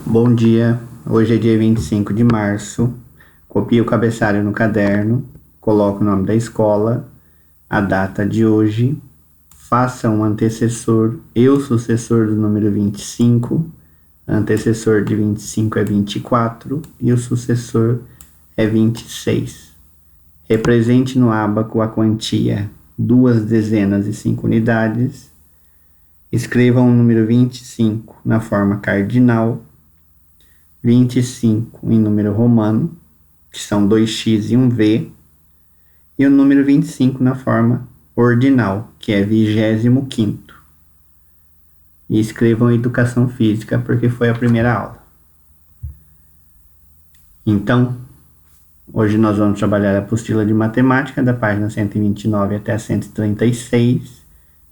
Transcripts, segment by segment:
Bom dia, hoje é dia 25 de março, copie o cabeçalho no caderno, coloque o nome da escola, a data de hoje, faça um antecessor e o sucessor do número 25, antecessor de 25 é 24 e o sucessor é 26. Represente no ábaco a quantia 2 dezenas e 5 unidades, escreva o número 25 na forma cardinal, 25 em número romano, que são 2x e 1v, e o número 25 na forma ordinal, que é 25º. E escrevam Educação Física, porque foi a primeira aula. Então, hoje nós vamos trabalhar a apostila de matemática, da página 129 até a 136.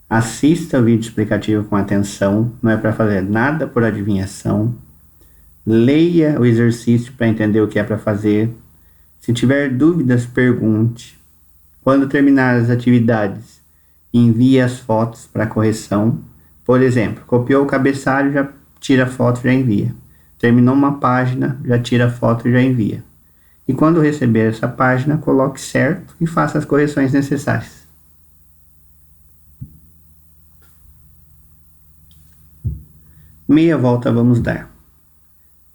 Assista o vídeo explicativo com atenção, não é para fazer nada por adivinhação. Leia o exercício para entender o que é para fazer. Se tiver dúvidas, pergunte. Quando terminar as atividades, envie as fotos para correção. Por exemplo, copiou o cabeçalho, já tira a foto e já envia. Terminou uma página, já tira a foto e já envia. E quando receber essa página, coloque certo e faça as correções necessárias. Meia volta vamos dar.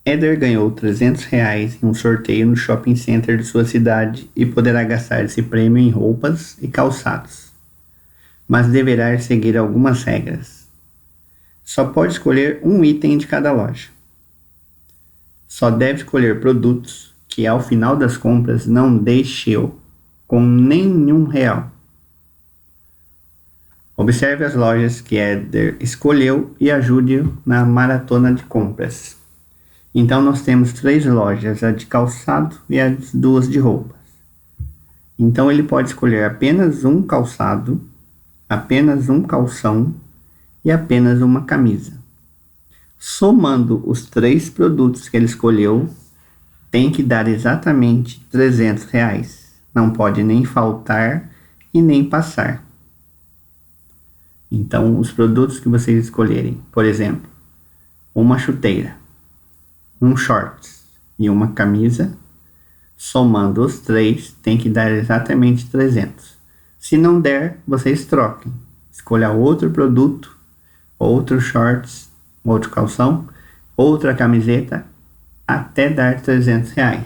Éder ganhou R$300 em um sorteio no shopping center de sua cidade e poderá gastar esse prêmio em roupas e calçados, mas deverá seguir algumas regras. Só pode escolher um item de cada loja. Só deve escolher produtos que ao final das compras não deixeu com nenhum real. Observe as lojas que Éder escolheu e ajude-o na maratona de compras. Então, nós temos 3 lojas, a de calçado e as 2 de roupas. Então, ele pode escolher apenas um calçado, apenas um calção e apenas uma camisa. Somando os 3 produtos que ele escolheu, tem que dar exatamente R$300. Não pode nem faltar e nem passar. Então, os produtos que vocês escolherem, por exemplo, uma chuteira, um shorts e uma camisa, somando os 3, tem que dar exatamente 300. Se não der, vocês troquem. Escolha outro produto, outro shorts, outro calção, outra camiseta, até dar R$300.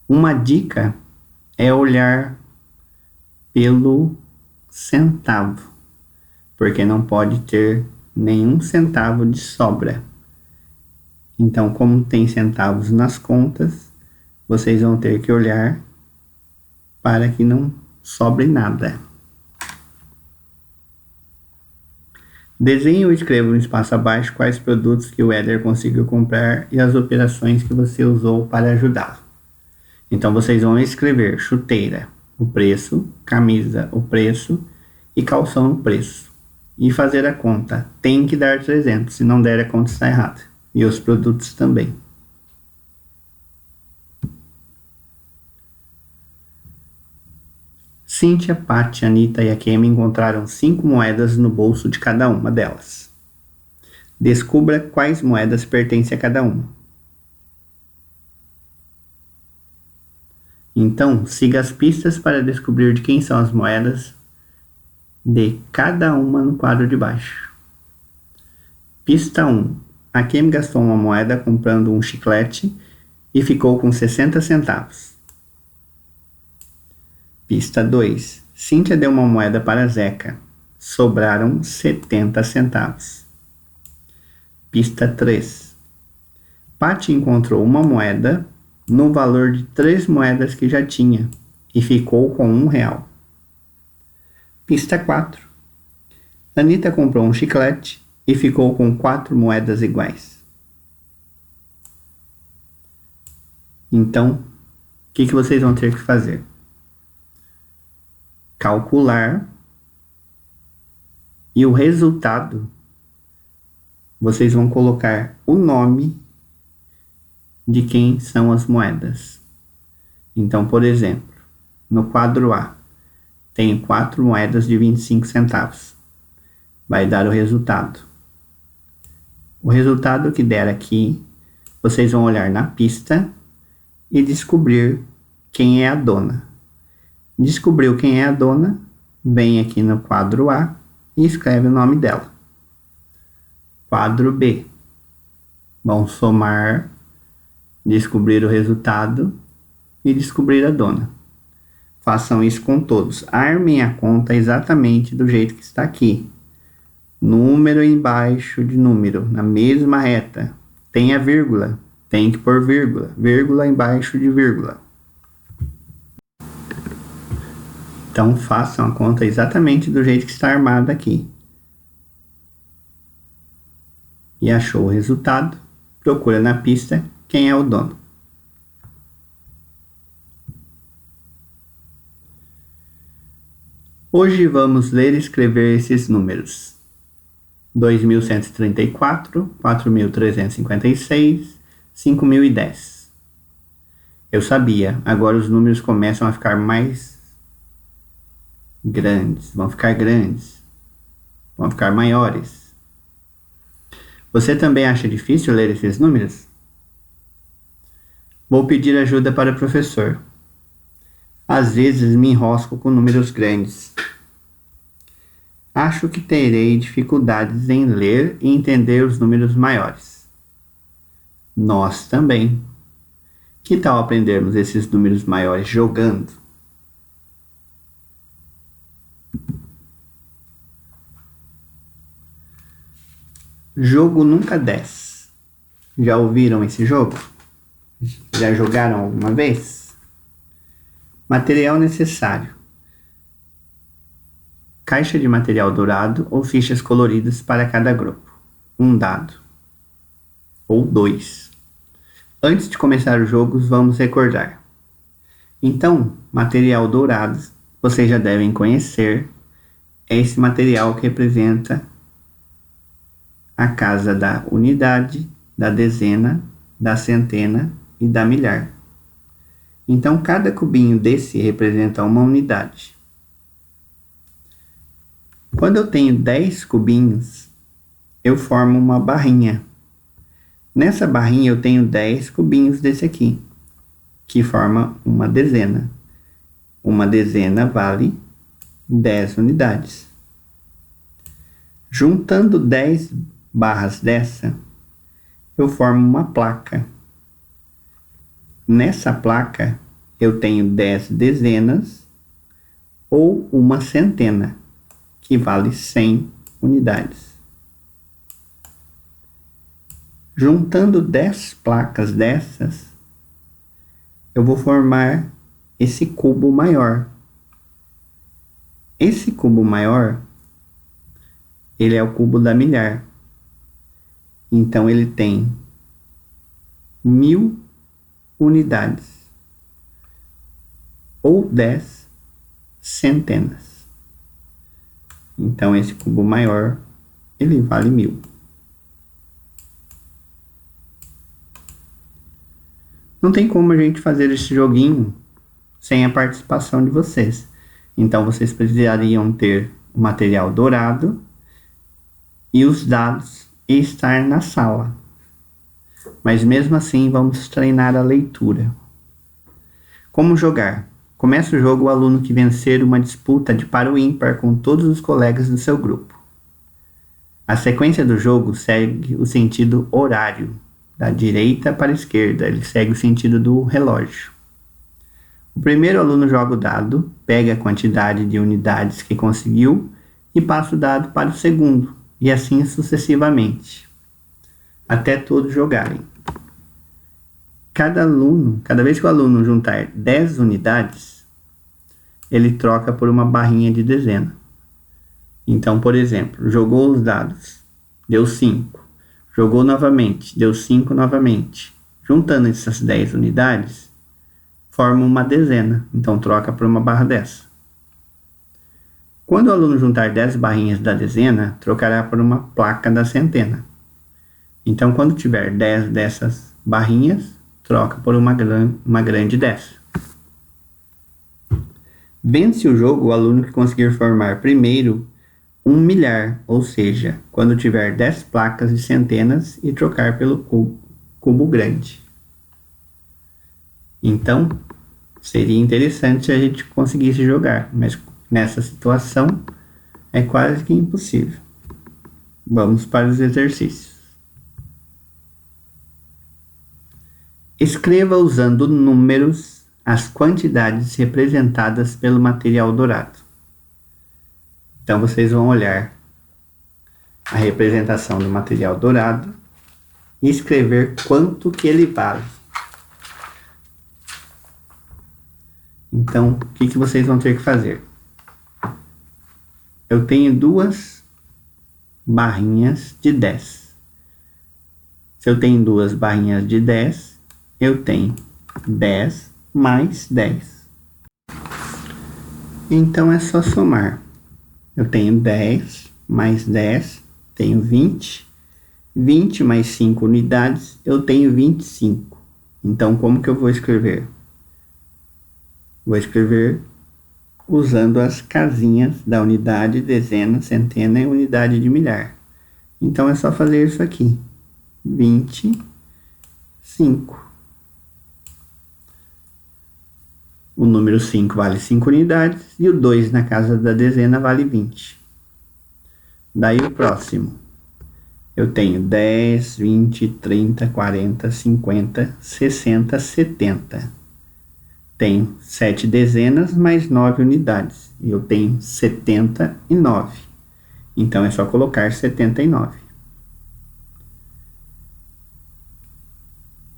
Uma dica é olhar pelo centavo, porque não pode ter nenhum centavo de sobra. Então, como tem centavos nas contas, vocês vão ter que olhar para que não sobre nada. Desenhe ou escreva no espaço abaixo quais produtos que o Éder conseguiu comprar e as operações que você usou para ajudá-lo. Então, vocês vão escrever chuteira, o preço, camisa, o preço e calção, o preço. E fazer a conta. Tem que dar 300, se não der a conta está errada. E os produtos também. Cíntia, Paty, Anita e Akemi encontraram 5 moedas no bolso de cada uma delas. Descubra quais moedas pertencem a cada uma. Então, siga as pistas para descobrir de quem são as moedas de cada uma no quadro de baixo. Pista 1. Akemi gastou uma moeda comprando um chiclete e ficou com 60 centavos. Pista 2. Cíntia deu uma moeda para Zeca. Sobraram 70 centavos. Pista 3. Paty encontrou uma moeda no valor de 3 moedas que já tinha e ficou com R$1. Pista 4. Anita comprou um chiclete e ficou com 4 moedas iguais. Então, o que vocês vão ter que fazer? Calcular e o resultado vocês vão colocar o nome de quem são as moedas. Então, por exemplo, no quadro A, tem 4 moedas de 25 centavos. Vai dar o resultado O resultado que der aqui, vocês vão olhar na pista e descobrir quem é a dona. Descobriu quem é a dona, vem aqui no quadro A e escreve o nome dela. Quadro B. Vão somar, descobrir o resultado e descobrir a dona. Façam isso com todos. Armem a conta exatamente do jeito que está aqui. Número embaixo de número, na mesma reta. Tem a vírgula, tem que pôr vírgula. Vírgula embaixo de vírgula. Então façam a conta exatamente do jeito que está armada aqui. E achou o resultado, procura na pista quem é o dono. Hoje vamos ler e escrever esses números: 2.134, 4.356, 5.010. Eu sabia, agora os números começam a ficar mais grandes, vão ficar maiores. Você também acha difícil ler esses números? Vou pedir ajuda para o professor. Às vezes me enrosco com números grandes. Acho que terei dificuldades em ler e entender os números maiores. Nós também. Que tal aprendermos esses números maiores jogando? Jogo Nunca 10. Já ouviram esse jogo? Já jogaram alguma vez? Material necessário: caixa de material dourado ou fichas coloridas para cada grupo. Um dado. Ou 2. Antes de começar os jogos, vamos recordar. Então, material dourado, vocês já devem conhecer. É esse material que representa a casa da unidade, da dezena, da centena e da milhar. Então, cada cubinho desse representa uma unidade. Quando eu tenho 10 cubinhos, eu formo uma barrinha. Nessa barrinha eu tenho 10 cubinhos desse aqui, que forma uma dezena. Uma dezena vale 10 unidades. Juntando 10 barras dessa, eu formo uma placa. Nessa placa eu tenho 10 dezenas ou uma centena, que vale 100 unidades. Juntando 10 placas dessas, eu vou formar esse cubo maior. Esse cubo maior, ele é o cubo da milhar. Então ele tem 1000 unidades ou 10 centenas. Então esse cubo maior, ele vale 1000. Não tem como a gente fazer esse joguinho sem a participação de vocês. Então vocês precisariam ter o material dourado e os dados e estar na sala. Mas mesmo assim vamos treinar a leitura. Como jogar? Começa o jogo o aluno que vencer uma disputa de par ou ímpar com todos os colegas do seu grupo. A sequência do jogo segue o sentido horário, da direita para a esquerda, ele segue o sentido do relógio. O primeiro aluno joga o dado, pega a quantidade de unidades que conseguiu e passa o dado para o segundo, e assim sucessivamente, até todos jogarem. Cada vez que o aluno juntar 10 unidades, ele troca por uma barrinha de dezena. Então, por exemplo, jogou os dados, deu 5. Jogou novamente, deu 5 novamente. Juntando essas 10 unidades, forma uma dezena, então troca por uma barra dessa. Quando o aluno juntar 10 barrinhas da dezena, trocará por uma placa da centena. Então, quando tiver 10 dessas barrinhas, troca por uma grande dessa. Vence o jogo o aluno que conseguir formar primeiro 1 milhar, ou seja, quando tiver 10 placas de centenas e trocar pelo cubo grande. Então, seria interessante se a gente conseguisse jogar, mas nessa situação é quase que impossível. Vamos para os exercícios. Escreva usando números as quantidades representadas pelo material dourado. Então vocês vão olhar a representação do material dourado e escrever quanto que ele vale. Então, o que vocês vão ter que fazer? Eu tenho duas barrinhas de 10. Se eu tenho duas barrinhas de 10, eu tenho 10 mais 10. Então é só somar. Eu tenho 10 mais 10, tenho 20. 20 mais 5 unidades, eu tenho 25. Então, como que eu vou escrever? Vou escrever usando as casinhas da unidade, dezena, centena e unidade de milhar. Então, é só fazer isso aqui. 25. O número 5 vale 5 unidades e o 2 na casa da dezena vale 20. Daí o próximo. Eu tenho 10, 20, 30, 40, 50, 60, 70. Tenho 7 dezenas mais 9 unidades. E eu tenho 79. Então é só colocar 79.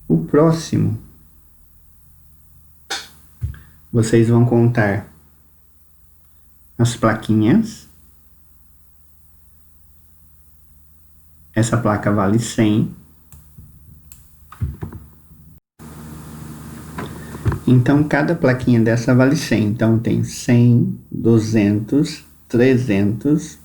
O próximo, vocês vão contar as plaquinhas. Essa placa vale 100. Então, cada plaquinha dessa vale 100. Então, tem 100, 200, 300,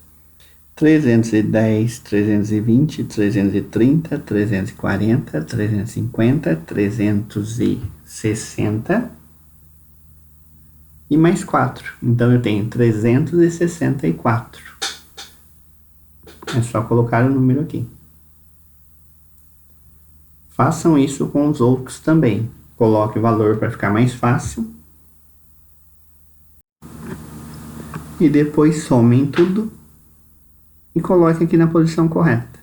310, 320, 330, 340, 350, 360 e mais 4. Então, eu tenho 364. É só colocar o número aqui. Façam isso com os outros também. Coloque o valor para ficar mais fácil. E depois somem tudo e coloque aqui na posição correta.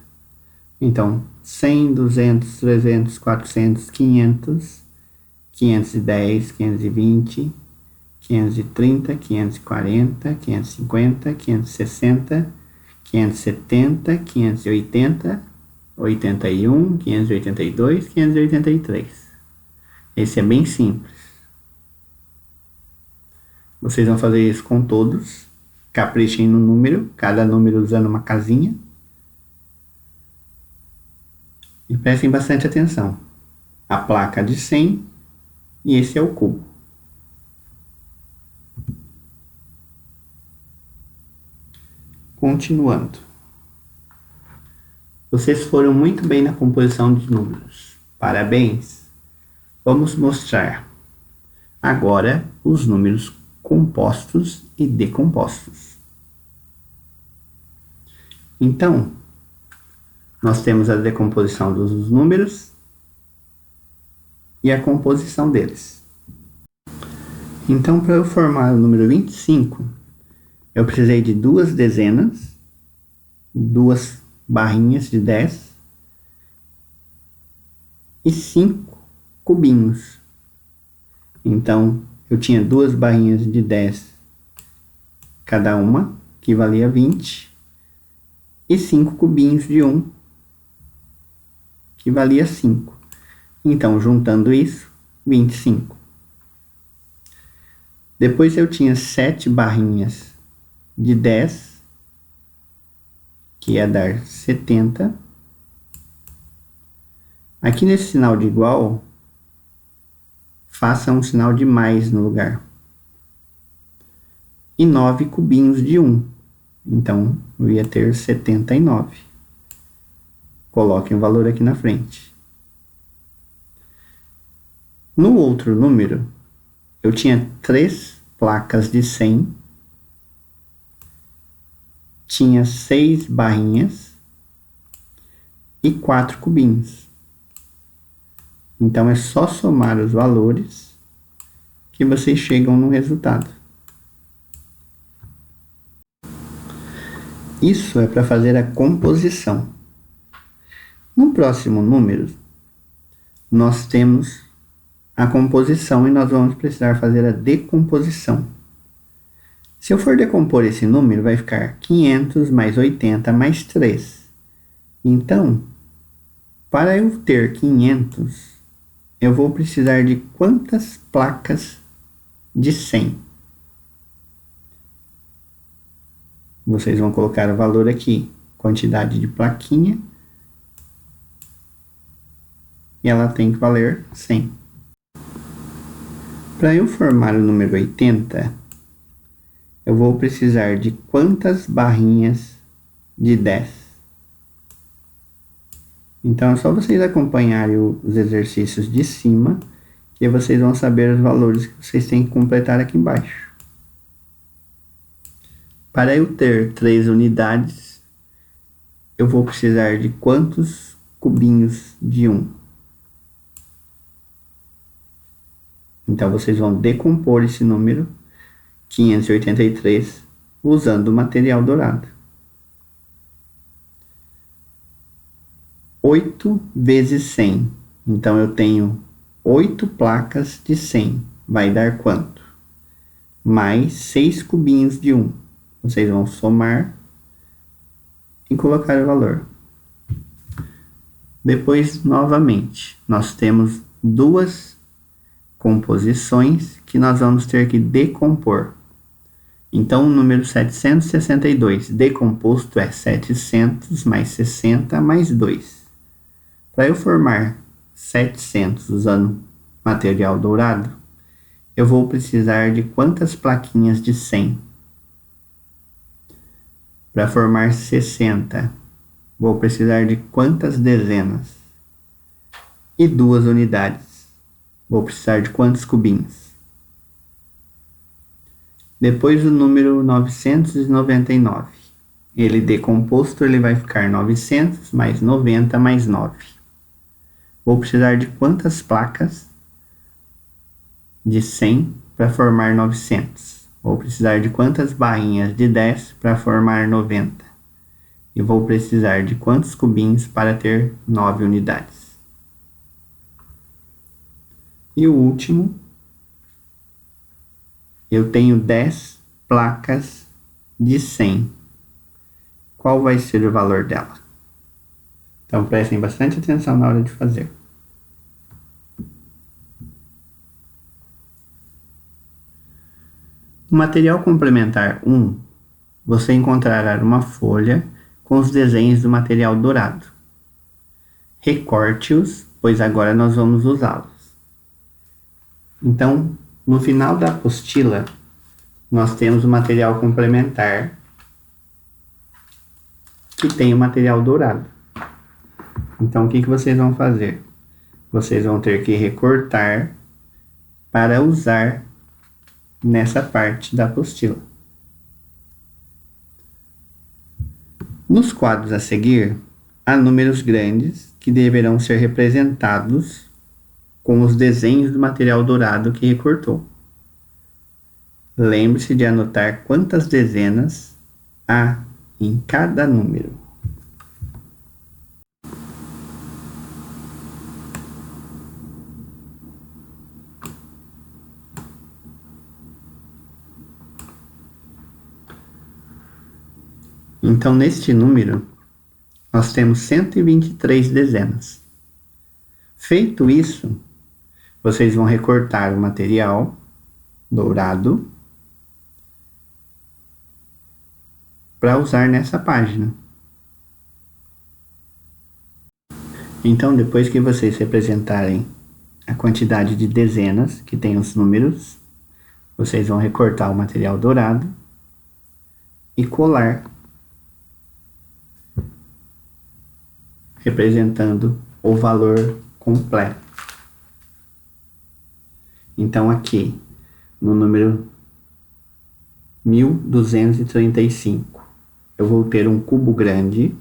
Então, 100, 200, 300, 400, 500, 510, 520, 530, 540, 550, 560, 570, 580, 81, 582, 583. Esse é bem simples. Vocês vão fazer isso com todos. Caprichem no número, cada número usando uma casinha. E prestem bastante atenção. A placa de 100 e esse é o cubo. Continuando. Vocês foram muito bem na composição de números. Parabéns! Vamos mostrar agora os números compostos e decompostos. Então, nós temos a decomposição dos números e a composição deles. Então, para eu formar o número 25, eu precisei de duas dezenas, duas barrinhas de 10 e 5 cubinhos. Então, eu tinha duas barrinhas de 10 cada uma, que valia 20, e 5 cubinhos de 1, que valia 5. Então, juntando isso, 25. Depois eu tinha 7 barrinhas de 10, que ia dar 70. Aqui nesse sinal de igual, faça um sinal de mais no lugar. E 9 cubinhos de 1. Então, eu ia ter 79. Coloque um valor aqui na frente. No outro número, eu tinha 3 placas de 100, tinha 6 barrinhas e 4 cubinhos. Então é só somar os valores que vocês chegam no resultado. Isso é para fazer a composição. No próximo número, nós temos a composição e nós vamos precisar fazer a decomposição. Se eu for decompor esse número, vai ficar 500 mais 80 mais 3. Então, para eu ter 500, eu vou precisar de quantas placas de 100? Vocês vão colocar o valor aqui, quantidade de plaquinha, e ela tem que valer 100. Para eu formar o número 80, eu vou precisar de quantas barrinhas de 10? Então é só vocês acompanharem os exercícios de cima, que vocês vão saber os valores que vocês têm que completar aqui embaixo. Para eu ter 3 unidades, eu vou precisar de quantos cubinhos de 1? Então vocês vão decompor esse número 583 usando o material dourado. 8 vezes 100. Então eu tenho 8 placas de 100. Vai dar quanto? Mais 6 cubinhos de 1. Vocês vão somar e colocar o valor. Depois, novamente, nós temos duas composições que nós vamos ter que decompor. Então, o número 762 decomposto é 700 mais 60 mais 2. Para eu formar 700 usando material dourado, eu vou precisar de quantas plaquinhas de 100? Para formar 60, vou precisar de quantas dezenas? E 2 unidades, vou precisar de quantos cubinhos? Depois o número 999, ele decomposto, ele vai ficar 900 mais 90 mais 9. Vou precisar de quantas placas de 100 para formar 900? Vou precisar de quantas barrinhas de 10 para formar 90? E vou precisar de quantos cubinhos para ter 9 unidades? E o último, eu tenho 10 placas de 100. Qual vai ser o valor dela? Então prestem bastante atenção na hora de fazer. No material complementar 1, você encontrará uma folha com os desenhos do material dourado. Recorte-os, pois agora nós vamos usá-los. Então, no final da apostila, nós temos o material complementar que tem o material dourado. Então, o que vocês vão fazer? Vocês vão ter que recortar para usar nessa parte da apostila. Nos quadros a seguir, há números grandes que deverão ser representados com os desenhos do material dourado que recortou. Lembre-se de anotar quantas dezenas há em cada número. Então, neste número, nós temos 123 dezenas. Feito isso, vocês vão recortar o material dourado para usar nessa página. Então, depois que vocês representarem a quantidade de dezenas que tem os números, vocês vão recortar o material dourado e colar, representando o valor completo. Então aqui, no número 1235, eu vou ter um cubo grande.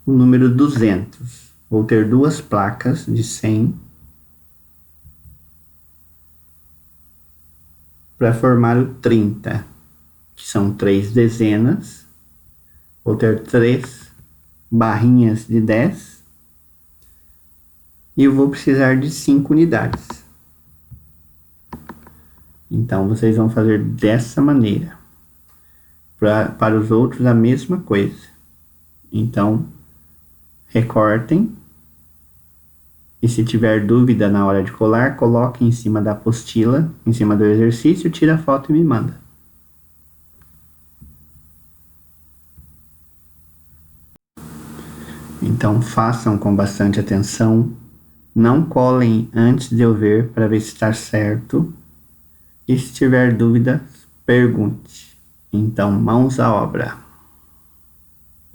O número 200. Vou ter duas placas de 100 para formar o 30, que são 3 dezenas. Vou ter 3 barrinhas de 10 e eu vou precisar de 5 unidades. Então, vocês vão fazer dessa maneira. Para os outros, a mesma coisa. Então, recortem. E se tiver dúvida na hora de colar, coloque em cima da apostila, em cima do exercício, tira a foto e me manda. Então façam com bastante atenção, não colem antes de eu ver para ver se está certo. E se tiver dúvida, pergunte. Então, mãos à obra.